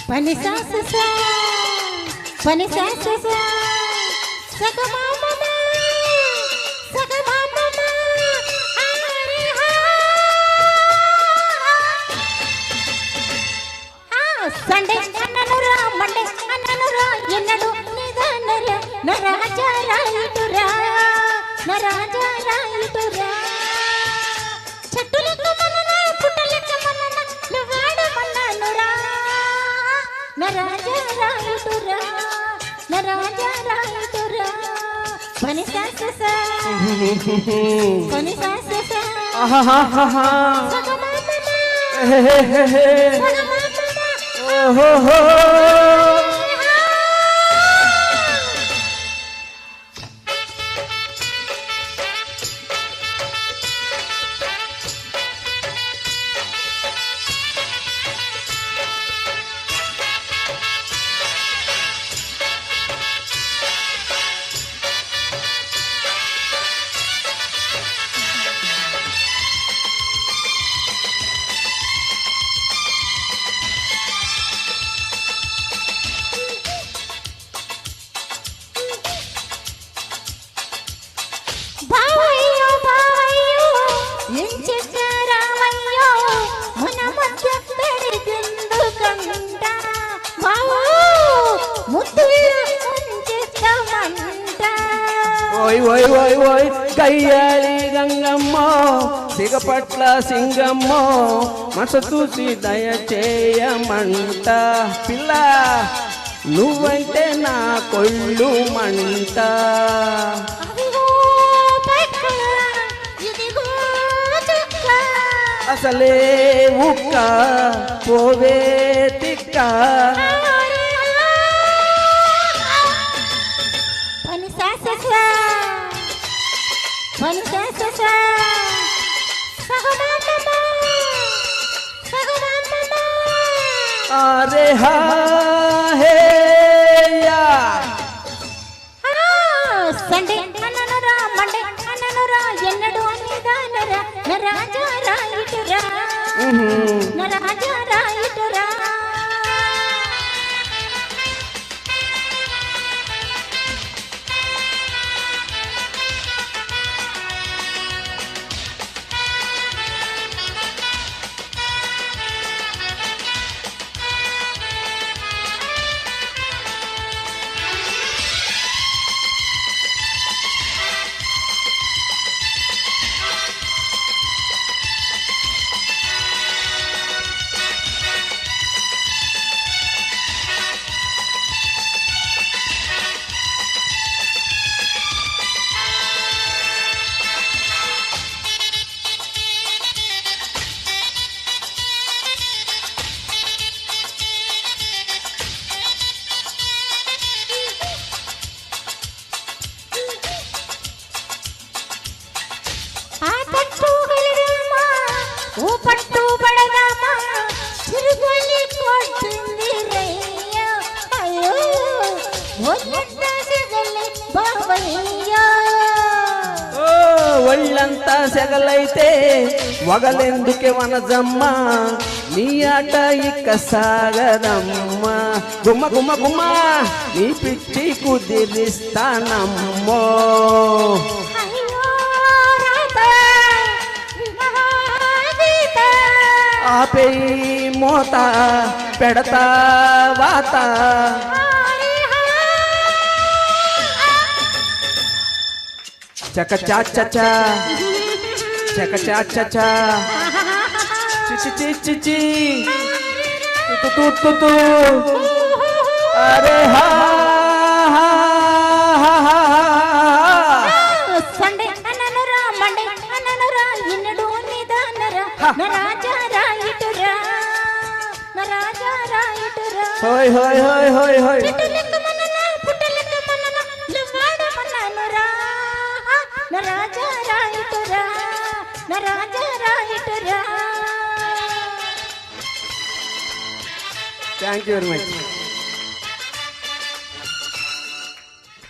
పని సాసు సా పని సాసు సా సగమామమ సగమామమ ఆరే హా సండే అన్ననురా మండే అన్ననురా ఎన్నడు నిదానరా నరాజా రాయితురా నరాజా రాయితురా చెట్టులకు మనన పుట్టలకు మనన నువ్వాడమన్నానురా నరాజా రాయితురా నరాజా రాయితురా పని సాససా పని సాససా ఆహాహాహా సగమామమ సగమామమ ఓహో బావయ్యో బావయ్యో ఏం చేశారావయ్యో మన మధ్య పెరిగిందుకంట బావో ముద్దులు చేస్తామంట ఓయ్ ఓయ్ ఓయ్ ఓయ్ కయ్యాలి గంగమ్మ సిగపట్ల సింగమ్మ మనసు చూసి దయచేయమంట పిల్ల నువ్వంటే నా కొళ్ళు మంట అదిగో పక్క ఇదిగో చుక్క అసలే ఉక్క పోవే తిక్క పని సాససా పని సాససా సగమామమ సగమామమ అరే హా హే యా సండే అన్ననురా మండే అన్ననురా ఎన్నడు అన్నిదానరా నరాజా రాయిటురా నరాజా రాయిటురా ఆ పట్టు వెళ్ళడమా ఓ పట్టు పడదామా తిరుగులి కొట్టింది రయ్య అయ్యో ఒళ్ళంత సెగలే బావయ్య ఓ ఒళ్ళంతా సెగలైతే వగలెందుకే వనజమ్మ నీ ఆట ఇక్క సాగదమ్మ గుమ్మ గుమ్మ గుమ్మ నీ పిచ్చి కుదిరిస్తానమ్మో అయ్యో రాత మహాగీత ఆపేయి మోత పెడతా వాత చక చా చచా చక చా చచా చిచి చిచి చి తు తు తు తు అరే హా హా హా హా సండే అన్ననురా మండే అన్ననురా ఎన్నడు నిదానరా నరాజా రాయిటురా నరాజా రాయిటురా హోయ్ హోయ్ హోయ్ హోయ్ హోయ్ చెట్టులకు మనన పుట్టలకు మనన నువ్వాడమన్నానురా నరాజా రాయిటురా నరాజా రాయిటురా థ్యాంక్ యూ వెరీ మచ్